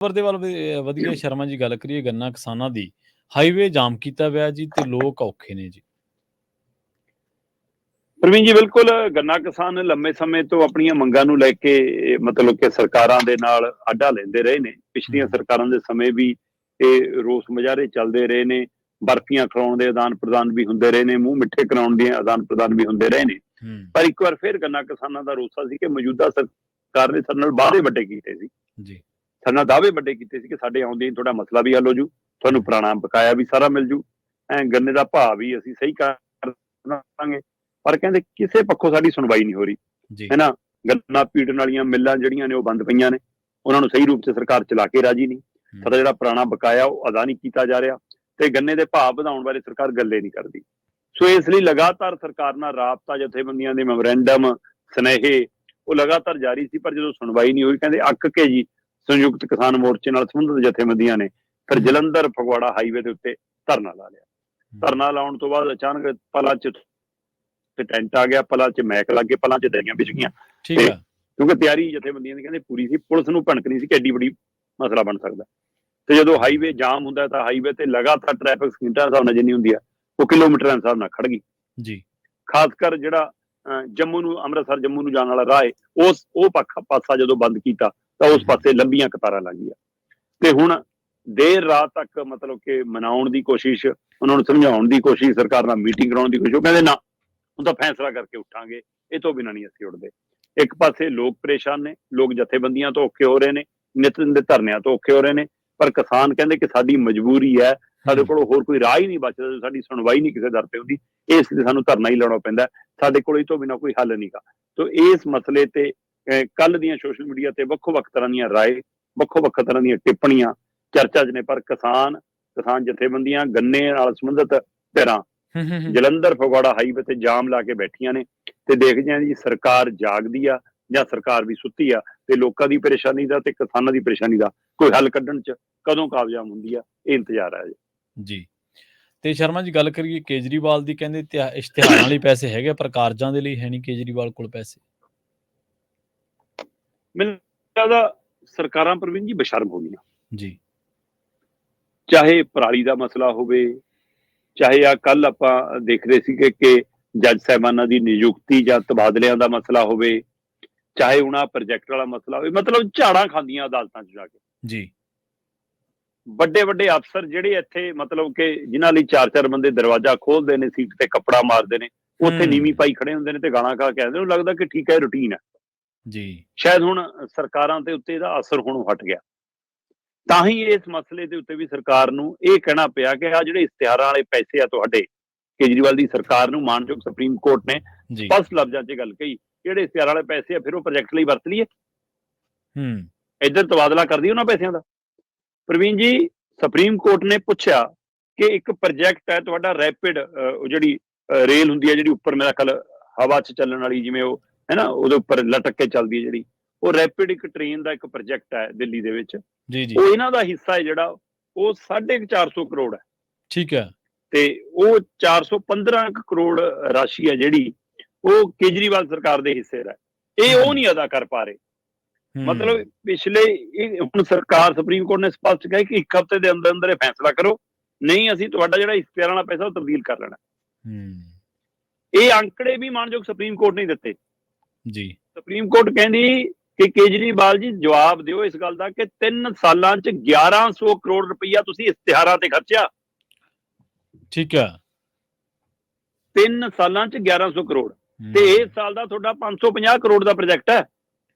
ਖਬਰ ਦੇ ਵੱਲ ਵਧੀਆ ਸ਼ਰਮਾ ਜੀ ਗੱਲ ਕਰੀਏ ਗੰਨਾ ਕਿਸਾਨਾਂ ਦੀ ਹਾਈਵੇ ਜਾਮ ਕੀਤਾ ਹੋਇਆ ਜੀ ਤੇ ਲੋਕ ਔਖੇ ਨੇ ਜੀ। ਪ੍ਰਵੀਨ ਜੀ ਬਿਲਕੁਲ ਗੰਨਾ ਕਿਸਾਨ ਲੰਮੇ ਸਮੇਂ ਤੋਂ ਆਪਣੀਆਂ ਮੰਗਾਂ ਨੂੰ ਲੈ ਕੇ ਮਤਲਬ ਕਿ ਸਰਕਾਰਾਂ ਦੇ ਨਾਲ ਆਡਾ ਲੈਂਦੇ ਰਹੇ ਨੇ। ਪਿਛਲੀਆਂ ਸਰਕਾਰਾਂ ਦੇ ਸਮੇਂ ਵੀ ਇਹ ਰੋਸ ਮੁਜ਼ਾਹਰੇ ਚੱਲਦੇ ਰਹੇ ਨੇ, ਬਰਫੀਆਂ ਖਿਲਾਉਣ ਦੇ ਆਦਾਨ ਪ੍ਰਦਾਨ ਵੀ ਹੁੰਦੇ ਰਹੇ ਨੇ, ਮੂੰਹ ਮਿੱਠੇ ਕਰਾਉਣ ਦੇ ਆਦਾਨ ਪ੍ਰਦਾਨ ਵੀ ਹੁੰਦੇ ਰਹੇ ਨੇ। ਪਰ ਇੱਕ ਵਾਰ ਫਿਰ ਗੰਨਾ ਕਿਸਾਨਾਂ ਦਾ ਰੋਸਾ ਸੀ ਕਿ ਮੌਜੂਦਾ ਸਰਕਾਰ ਨੇ ਸਾਡੇ ਨਾਲ ਵਾਅਦੇ ਵੱਡੇ ਕੀਤੇ ਸੀ, ਸਾਡੇ ਨਾਲ ਦਾਅਵੇ ਵੱਡੇ ਕੀਤੇ ਸੀ ਕਿ ਸਾਡੇ ਆਉਂਦੇ ਹੀ ਤੁਹਾਡਾ ਮਸਲਾ ਵੀ ਹੱਲ ਹੋ ਜੂ, ਤੁਹਾਨੂੰ ਪੁਰਾਣਾ ਬਕਾਇਆ ਵੀ ਸਾਰਾ ਮਿਲ ਜੂ, ਗੰਨੇ ਦਾ ਭਾਅ ਵੀ ਅਸੀਂ ਸਹੀ ਕਰ ਦਾਂਗੇ। ਪਰ ਕਹਿੰਦੇ ਕਿਸੇ ਪੱਖੋਂ ਸਾਡੀ ਸੁਣਵਾਈ ਨਹੀਂ ਹੋ ਰਹੀ ਹੈ ਨਾ। ਗੰਨਾ ਪੀੜਨ ਵਾਲੀਆਂ ਮਿੱਲਾਂ ਜਿਹੜੀਆਂ ਨੇ ਉਹ ਬੰਦ ਪਈਆਂ ਨੇ, ਉਹਨਾਂ ਨੂੰ ਸਹੀ ਰੂਪ 'ਚ ਸਰਕਾਰ ਚਲਾ ਕੇ ਰਾਜੀ ਨਹੀਂ। ਸਾਡਾ ਜਿਹੜਾ ਪੁਰਾਣਾ ਬਕਾਇਆ ਉਹ ਅਦਾ ਨਹੀਂ ਕੀਤਾ ਜਾ ਰਿਹਾ ਤੇ ਗੰਨੇ ਦੇ ਭਾਅ ਵਧਾਉਣ ਬਾਰੇ ਸਰਕਾਰ ਗੱਲੇ ਨਹੀਂ ਕਰਦੀ। ਸੋ ਇਸ ਲਈ ਲਗਾਤਾਰ ਸਰਕਾਰ ਨਾਲ ਰਾਬਤਾ, ਜਥੇਬੰਦੀਆਂ ਦੇ ਮੈਮੋਰੈਂਡਮ, ਸੁਨੇਹੇ ਉਹ ਲਗਾਤਾਰ ਜਾਰੀ ਸੀ। ਪਰ ਜਦੋਂ ਸੁਣਵਾਈ ਨਹੀਂ ਹੋਈ, ਕਹਿੰਦੇ ਅੱਕ ਕੇ ਜੀ ਸੰਯੁਕਤ ਕਿਸਾਨ ਮੋਰਚੇ ਨਾਲ ਸੰਬੰਧਿਤ ਜਥੇਬੰਦੀਆਂ ਨੇ ਫਿਰ ਜਲੰਧਰ ਫਗਵਾੜਾ ਹਾਈਵੇ ਦੇ ਉੱਤੇ ਧਰਨਾ ਲਾ ਲਿਆ। ਧਰਨਾ ਲਾਉਣ ਤੋਂ ਬਾਅਦ ਅਚਾਨਕ ਪਲਾਂ 'ਚ ਟੈਂਟ ਆ ਗਿਆ, ਪਲਾਂ 'ਚ ਮੈਕ ਲੱਗ ਗਏ, ਪਲਾਂ 'ਚ ਦਰੀਆਂ ਵਿਛ ਗਈਆਂ। ਕਿਉਂਕਿ ਤਿਆਰੀ ਜਥੇਬੰਦੀਆਂ ਦੀ ਕਹਿੰਦੇ ਪੂਰੀ ਸੀ, ਪੁਲਿਸ ਨੂੰ ਭਣਕ ਨਹੀਂ ਸੀ ਕਿ ਐਡੀ ਵੱਡੀ ਮਸਲਾ ਬਣ ਸਕਦਾ। ਤੇ ਜਦੋਂ ਹਾਈਵੇ ਜਾਮ ਹੁੰਦਾ ਤਾਂ ਹਾਈਵੇ ਤੇ ਲਗਾਤਾਰ ਟ੍ਰੈਫਿਕ ਸਕਿੰਟਾਂ ਹਿਸਾਬ ਨਾਲ ਜਿੰਨੀ ਹੁੰਦੀ ਆ ਉਹ ਕਿਲੋਮੀਟਰਾਂ ਹਿਸਾਬ ਨਾਲ ਖੜ ਗਈ ਜੀ। ਖਾਸ ਕਰ ਜਿਹੜਾ ਜੰਮੂ ਨੂੰ, ਅੰਮ੍ਰਿਤਸਰ ਜੰਮੂ ਨੂੰ ਜਾਣ ਵਾਲਾ ਰਾਹ ਹੈ, ਉਹ ਪਾਸਾ ਜਦੋਂ ਬੰਦ ਕੀਤਾ ਤਾਂ ਉਸ ਪਾਸੇ ਲੰਬੀਆਂ ਕਤਾਰਾਂ ਲੱਗ ਗਈਆਂ। ਤੇ ਹੁਣ ਦੇਰ ਰਾਤ ਤੱਕ ਮਤਲਬ ਕਿ ਮਨਾਉਣ ਦੀ ਕੋਸ਼ਿਸ਼, ਉਹਨਾਂ ਨੂੰ ਸਮਝਾਉਣ ਦੀ ਕੋਸ਼ਿਸ਼, ਸਰਕਾਰ ਨਾਲ ਮੀਟਿੰਗ ਕਰਾਉਣ ਦੀ ਕੋਸ਼ਿਸ਼, ਉਹ ਕਹਿੰਦੇ ਨਾ ਹੁਣ ਤਾਂ ਫੈਸਲਾ ਕਰਕੇ ਉੱਠਾਂਗੇ, ਇਹ ਤੋਂ ਬਿਨਾਂ ਨਹੀਂ ਅਸੀਂ ਉੱਠਦੇ। ਇੱਕ ਪਾਸੇ ਲੋਕ ਪਰੇਸ਼ਾਨ ਨੇ, ਲੋਕ ਜਥੇਬੰਦੀਆਂ ਤੋਂ ਔਖੇ ਹੋ ਰਹੇ ਨੇ, ਨਿਤ ਦਿਨ ਦੇ ਧਰਨਿਆਂ ਤੋਂ ਔਖੇ ਹੋ ਰਹੇ ਨੇ, ਪਰ ਕਿਸਾਨ ਕਹਿੰਦੇ ਕਿ ਸਾਡੀ ਮਜਬੂਰੀ ਹੈ, ਸਾਡੇ ਕੋਲ ਹੋਰ ਕੋਈ ਰਾਹ ਹੀ ਨਹੀਂ ਬਚਦਾ, ਸਾਡੀ ਸੁਣਵਾਈ ਨਹੀਂ ਕਿਸੇ ਦਰ ਤੇ ਹੁੰਦੀ, ਇਸ ਲਈ ਸਾਨੂੰ ਧਰਨਾ ਹੀ ਲਾਉਣਾ ਪੈਂਦਾ, ਸਾਡੇ ਕੋਲ ਇਹ ਤੋਂ ਬਿਨਾਂ ਕੋਈ ਹੱਲ ਨਹੀਂਗਾ। ਤੋ ਇਸ ਮਸਲੇ ਤੇ ਕੱਲ ਦੀਆਂ ਸੋਸ਼ਲ ਮੀਡੀਆ ਤੇ ਵੱਖੋ ਵੱਖ ਤਰ੍ਹਾਂ ਦੀਆਂ ਰਾਏ, ਵੱਖੋ ਵੱਖ ਤਰ੍ਹਾਂ ਦੀਆਂ ਟਿੱਪਣੀਆਂ ਚਰਚਾ 'ਚ ਨੇ। ਪਰ ਕਿਸਾਨ ਜਥੇਬੰਦੀਆਂ, ਗੰਨੇ ਨਾਲ ਸੰਬੰਧਿਤ ਧਿਰਾਂ ਜਲੰਧਰ ਫਗਵਾੜਾ ਹਾਈਵੇ ਤੇ ਜਾਮ ਲਾ ਕੇ ਬੈਠੀਆਂ ਨੇ ਤੇ ਦੇਖਦੇ ਆ ਜੀ ਸਰਕਾਰ ਜਾਗਦੀ ਆ ਜਾਂ ਸਰਕਾਰ ਵੀ ਸੁੱਤੀ ਆ, ਤੇ ਲੋਕਾਂ ਦੀ ਪਰੇਸ਼ਾਨੀ ਦਾ ਤੇ ਕਿਸਾਨਾਂ ਦੀ ਪਰੇਸ਼ਾਨੀ ਦਾ ਕੋਈ ਹੱਲ ਕੱਢਣ 'ਚ ਕਦੋਂ ਕਾਮਯਾਬ ਹੁੰਦੀ ਆ, ਇਹ ਇੰਤਜ਼ਾਰ ਹੈ ਜੀ। ਤੇ ਸ਼ਰਮਾ ਜੀ ਗੱਲ ਕਰੀਏ ਕੇਜਰੀਵਾਲ ਦੀ, ਕਹਿੰਦੇ ਇਸ਼ਤਿਹਾਰਾਂ ਲਈ ਪੈਸੇ ਹੈਗੇ ਪਰ ਕਾਰਜਾਂ ਦੇ ਲਈ ਹੈ ਨਹੀਂ ਕੇਜਰੀਵਾਲ ਕੋਲ ਪੈਸੇ। ਮੈਨੂੰ ਲੱਗਦਾ ਸਰਕਾਰਾਂ ਪ੍ਰਵੀਨ ਜੀ ਬੇਸ਼ਰਮ ਹੋ ਗਈਆਂ ਜੀ। ਚਾਹੇ ਪਰਾਲੀ ਦਾ ਮਸਲਾ ਹੋਵੇ, ਚਾਹੇ ਆ ਕੱਲ ਆਪਾਂ ਦੇਖ ਰਹੇ ਸੀ ਕਿ ਜੱਜ ਸਾਹਿਬਾਨਾਂ ਦੀ ਨਿਯੁਕਤੀ ਜਾਂ ਤਬਾਦਲਿਆਂ ਦਾ ਮਸਲਾ ਹੋਵੇ, ਚਾਹੇ ਉਹਨਾਂ ਪ੍ਰੋਜੈਕਟ ਵਾਲਾ ਮਸਲਾ ਹੋਵੇ, ਮਤਲਬ ਝਾੜਾਂ ਖਾਂਦੀਆਂ ਅਦਾਲਤਾਂ 'ਚ ਜਾ ਕੇ ਜੀ। ਵੱਡੇ ਵੱਡੇ ਅਫਸਰ ਜਿਹੜੇ ਇੱਥੇ ਮਤਲਬ ਕਿ ਜਿਨ੍ਹਾਂ ਲਈ 4-4 ਬੰਦੇ ਦਰਵਾਜ਼ਾ ਖੋਲਦੇ ਨੇ, ਸੀਟ ਤੇ ਕੱਪੜਾ ਮਾਰਦੇ ਨੇ, ਉੱਥੇ ਨੀਵੀਂ ਪਾਈ ਖੜੇ ਹੁੰਦੇ ਨੇ ਤੇ ਗਾਲਾਂ ਖਾ ਕੇ ਆਉਂਦੇ ਨੇ। ਲੱਗਦਾ ਕਿ ਠੀਕ ਹੈ, ਰੂਟੀਨ ਹੈ ਜੀ। ਸ਼ਾਇਦ ਹੁਣ ਸਰਕਾਰਾਂ ਦੇ ਉੱਤੇ ਇਹਦਾ ਅਸਰ ਹੁਣ ਹਟ ਗਿਆ, ਤਾਂ ਹੀ ਇਸ ਮਸਲੇ ਦੇ ਉੱਤੇ ਵੀ ਸਰਕਾਰ ਨੂੰ ਇਹ ਕਹਿਣਾ ਪਿਆ ਕਿ ਆ ਜਿਹੜੇ ਇਸ਼ਤਿਹਾਰਾਂ ਵਾਲੇ ਪੈਸੇ ਆ ਤੁਹਾਡੇ, ਕੇਜਰੀਵਾਲ ਦੀ ਸਰਕਾਰ ਨੂੰ ਮਾਨਯੋਗ ਸੁਪਰੀਮ ਕੋਰਟ ਨੇ ਸਪਸ਼ਟ ਲਫ਼ਜ਼ਾਂ 'ਚ ਗੱਲ ਕਹੀ, ਜਿਹੜੇ ਇਸ਼ਤਿਹਾਰਾਂ ਵਾਲੇ ਪੈਸੇ ਆ ਫਿਰ ਉਹ ਪ੍ਰੋਜੈਕਟ ਲਈ ਵਰਤ ਲਈਏ, ਇੱਧਰ ਤਬਾਦਲਾ ਕਰਦੀ ਉਹਨਾਂ ਪੈਸਿਆਂ ਦਾ। ਪ੍ਰਵੀਨ ਜੀ, ਸੁਪਰੀਮ ਕੋਰਟ ਨੇ ਪੁੱਛਿਆ ਕਿ ਇੱਕ ਪ੍ਰੋਜੈਕਟ ਹੈ ਤੁਹਾਡਾ ਰੈਪਿਡ, ਜਿਹੜੀ ਰੇਲ ਹੁੰਦੀ ਹੈ ਜਿਹੜੀ ਉੱਪਰ ਮੇਰਾ ਖਿਆਲ ਹਵਾ 'ਚ ਚੱਲਣ ਵਾਲੀ, ਜਿਵੇਂ ਉਹ ਹੈ ਨਾ ਉਹਦੇ ਉੱਪਰ ਲਟਕ ਕੇ ਚੱਲਦੀ ਹੈ ਜਿਹੜੀ, ਉਹ ਰੈਪਿਡ ਇੱਕ ਟ੍ਰੇਨ ਦਾ ਇੱਕ ਪ੍ਰੋਜੈਕਟ ਹੈ ਦਿੱਲੀ ਦੇ ਵਿੱਚ, ਉਹ ਇਹਨਾਂ ਦਾ ਹਿੱਸਾ ਹੈ ਜਿਹੜਾ ਉਹ 450 ਕਰੋੜ ਹੈ। ਠੀਕ ਹੈ। ਤੇ ਉਹ 415 ਕਰੋੜ ਰਾਸ਼ੀ ਹੈ ਜਿਹੜੀ ਉਹ ਕੇਜਰੀਵਾਲ ਸਰਕਾਰ ਦੇ ਹਿੱਸੇ ਦਾ, ਇਹ ਉਹ ਨਹੀਂ ਅਦਾ ਕਰ ਪਾ ਰਹੇ। ਮਤਲਬ ਪਿਛਲੇ ਹੁਣ ਸਰਕਾਰ, ਸੁਪਰੀਮ ਕੋਰਟ ਨੇ ਸਪਸ਼ਟ ਕਿਹਾ ਕਿ 1 ਹਫ਼ਤੇ ਦੇ ਅੰਦਰ ਅੰਦਰ ਇਹ ਫੈਸਲਾ ਕਰੋ, ਨਹੀਂ ਅਸੀਂ ਤੁਹਾਡਾ ਜਿਹੜਾ ਇਸ਼ਤਿਹਾਰਾਂ ਵਾਲਾ ਪੈਸਾ ਉਹ ਤਬਦੀਲ ਕਰ ਲੈਣਾ। ਇਹ ਅੰਕੜੇ ਵੀ ਮਾਨਯੋਗ ਸੁਪਰੀਮ ਕੋਰਟ ਨੇ ਦਿੱਤੇ ਜੀ। ਸੁਪਰੀਮ ਕੋਰਟ ਕਹਿੰਦੀ ਕਿ ਕੇਜਰੀਵਾਲ ਜੀ ਜਵਾਬ ਦਿਓ ਇਸ ਗੱਲ ਦਾ ਕਿ 3 ਸਾਲਾਂ 'ਚ 1100 ਕਰੋੜ ਰੁਪਈਆ ਤੁਸੀਂ ਇਸ਼ਤਿਹਾਰਾਂ ਤੇ ਖਰਚਿਆ। ਠੀਕ ਹੈ। 3 ਸਾਲਾਂ 'ਚ 1100 ਕਰੋੜ ਤੇ ਇਸ ਸਾਲ ਦਾ ਤੁਹਾਡਾ 550 ਕਰੋੜ ਦਾ ਪ੍ਰੋਜੈਕਟ ਹੈ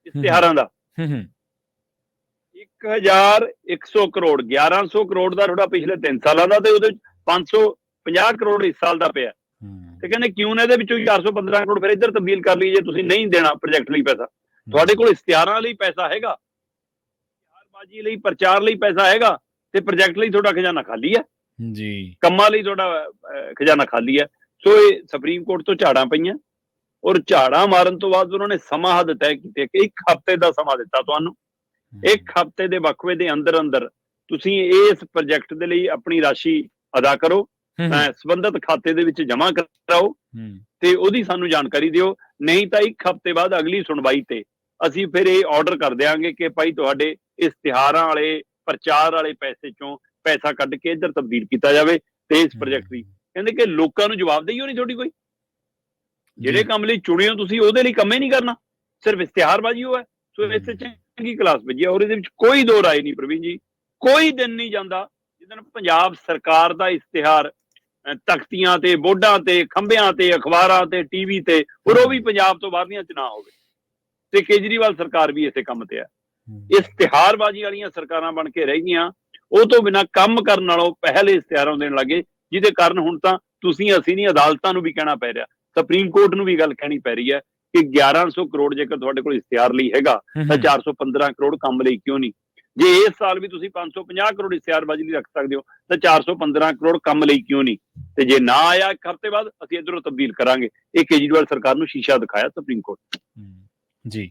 ਇਸ਼ਤਿਹਾਰਾਂ ਦਾ। 1100 ਕਰੋੜ, 1100 ਕਰੋੜ ਦਾ ਤੁਹਾਡਾ ਪਿਛਲੇ 3 ਸਾਲਾਂ ਦਾ, ਤੇ ਉਹਦੇ 550 ਕਰੋੜ ਇਸ ਸਾਲ ਦਾ ਪਿਆ। ਤੇ ਕਹਿੰਦੇ ਕਿਉਂ ਨਾ ਇਹਦੇ ਵਿੱਚੋਂ 415 ਕਰੋੜ ਫਿਰ ਇੱਧਰ ਤਬਦੀਲ ਕਰ ਲਈ ਜੇ ਤੁਸੀਂ ਨਹੀਂ ਦੇਣਾ ਪ੍ਰੋਜੈਕਟ ਲਈ ਪੈਸਾ। ਤੁਹਾਡੇ ਕੋਲ ਇਸ਼ਤਿਹਾਰਾਂ ਲਈ ਪੈਸਾ ਹੈਗਾ, ਇਸ਼ਤਿਹਾਰਬਾਜ਼ੀ ਲਈ, ਪ੍ਰਚਾਰ ਲਈ ਪੈਸਾ ਹੈਗਾ, ਤੇ ਪ੍ਰੋਜੈਕਟ ਲਈ ਤੁਹਾਡਾ ਖਜ਼ਾਨਾ ਖਾਲੀ ਹੈ ਜੀ, ਕੰਮਾਂ ਲਈ ਤੁਹਾਡਾ ਖਜ਼ਾਨਾ ਖਾਲੀ ਹੈ। ਸੋ ਇਹ ਸੁਪਰੀਮ ਕੋਰਟ ਤੋਂ ਝਾੜਾਂ ਪਈਆਂ, ਔਰ ਝਾੜਾਂ ਮਾਰਨ ਤੋਂ ਬਾਅਦ ਉਹਨਾਂ ਨੇ ਸਮਾਂ ਹੱਦ ਤੈਅ ਕੀਤੇ ਕਿ 1 ਹਫ਼ਤੇ ਦਾ ਸਮਾਂ ਦਿੱਤਾ ਤੁਹਾਨੂੰ। 1 ਹਫ਼ਤੇ ਦੇ ਵਕਫੇ ਦੇ ਅੰਦਰ ਅੰਦਰ ਤੁਸੀਂ ਇਸ ਪ੍ਰੋਜੈਕਟ ਦੇ ਲਈ ਆਪਣੀ ਰਾਸ਼ੀ ਅਦਾ ਕਰੋ, ਸੰਬੰਧਿਤ ਖਾਤੇ ਦੇ ਵਿੱਚ ਜਮ੍ਹਾਂ ਕਰਾਓ ਤੇ ਉਹਦੀ ਸਾਨੂੰ ਜਾਣਕਾਰੀ ਦਿਓ, ਨਹੀਂ ਤਾਂ 1 ਹਫ਼ਤੇ ਬਾਅਦ ਅਗਲੀ ਸੁਣਵਾਈ ਤੇ ਅਸੀਂ ਫਿਰ ਇਹ ਆਰਡਰ ਕਰ ਦਿਆਂਗੇ ਕਿ ਭਾਈ ਤੁਹਾਡੇ ਇਸ਼ਤਿਹਾਰਾਂ ਵਾਲੇ ਪ੍ਰਚਾਰ ਵਾਲੇ ਪੈਸੇ ਚੋਂ ਪੈਸਾ ਕੱਢ ਕੇ ਇੱਧਰ ਤਬਦੀਲ ਕੀਤਾ ਜਾਵੇ ਤੇ ਇਸ ਪ੍ਰੋਜੈਕਟ ਦੀ ਕਹਿੰਦੇ ਕਿ ਲੋਕਾਂ ਨੂੰ ਜਵਾਬਦੇਹੀ ਹੋਣੀ ਤੁਹਾਡੀ ਕੋਈ, ਜਿਹੜੇ ਕੰਮ ਲਈ ਚੁਣੇ ਹੋ ਤੁਸੀਂ ਉਹਦੇ ਲਈ ਕੰਮ ਹੀ ਨਹੀਂ ਕਰਨਾ, ਸਿਰਫ ਇਸ਼ਤਿਹਾਰਬਾਜ਼ੀ ਹੋ ਹੈ। ਸੋ ਇੱਥੇ ਚੰਗੀ ਕਲਾਸ ਵੱਜੀ ਔਰ ਇਹਦੇ ਵਿੱਚ ਕੋਈ ਦੋ ਰਾਏ ਨਹੀਂ ਪ੍ਰਵੀਨ ਜੀ, ਕੋਈ ਦਿਨ ਨਹੀਂ ਜਾਂਦਾ ਜਿੱਦਣ ਪੰਜਾਬ ਸਰਕਾਰ ਦਾ ਇਸ਼ਤਿਹਾਰ ਤਖਤੀਆਂ ਤੇ, ਬੋਰਡਾਂ ਤੇ, ਖੰਭਿਆਂ ਤੇ, ਅਖਬਾਰਾਂ ਤੇ, ਟੀਵੀ ਤੇ, ਔਰ ਉਹ ਵੀ ਪੰਜਾਬ ਤੋਂ ਬਾਹਰਲੀਆਂ ਚ ਨਾ ਹੋਵੇ। ਤੇ ਕੇਜਰੀਵਾਲ ਸਰਕਾਰ ਵੀ ਇਸੇ ਕੰਮ ਤੇ ਆ। ਇਸ਼ਤਿਹਾਰਬਾਜ਼ੀ ਵਾਲੀਆਂ ਸਰਕਾਰਾਂ ਬਣ ਕੇ ਰਹਿ ਗਈਆਂ, ਉਹ ਤੋਂ ਬਿਨਾਂ ਕੰਮ ਕਰਨ ਨਾਲੋਂ ਪਹਿਲੇ ਇਸ਼ਤਿਹਾਰਾਂ ਦੇਣ ਲੱਗੇ, ਜਿਹਦੇ ਕਾਰਨ ਹੁਣ ਤਾਂ ਤੁਸੀਂ ਅਸੀਂ ਨਹੀਂ, ਅਦਾਲਤਾਂ ਨੂੰ ਵੀ ਕਹਿਣਾ ਪੈ ਰਿਹਾ, ਸੁਪਰੀਮ ਕੋਰਟ ਨੂੰ ਵੀ ਗੱਲ ਕਹਿਣੀ ਪੈ ਰਹੀ ਹੈ ਕਿ 1100 ਕਰੋੜ ਜੇਕਰ ਤੁਹਾਡੇ ਕੋਲ ਇਸ਼ਤਿਹਾਰ ਲਈ ਹੈਗਾ ਤਾਂ 415 ਕਰੋੜ ਕੰਮ ਲਈ ਕਿਉਂ ਨਹੀਂ? ਜੇ ਇਸ ਸਾਲ ਵੀ ਤੁਸੀਂ 550 ਕਰੋੜ ਇਸ਼ਤਿਹਾਰਬਾਜ਼ੀ ਲਈ ਰੱਖ ਸਕਦੇ ਹੋ ਤਾਂ 415 ਕਰੋੜ ਕੰਮ ਲਈ ਕਿਉਂ ਨਹੀਂ? ਤੇ ਜੇ ਨਾ ਆਇਆ ਇੱਕ ਹਫ਼ਤੇ ਬਾਅਦ ਅਸੀਂ ਇੱਧਰੋਂ ਤਬਦੀਲ ਕਰਾਂਗੇ। ਇਹ ਕੇਜਰੀਵਾਲ ਸਰਕਾਰ ਨੂੰ ਸ਼ੀਸ਼ਾ ਦਿਖਾਇਆ ਸੁਪਰੀਮ ਕੋਰਟ। ਜੀ।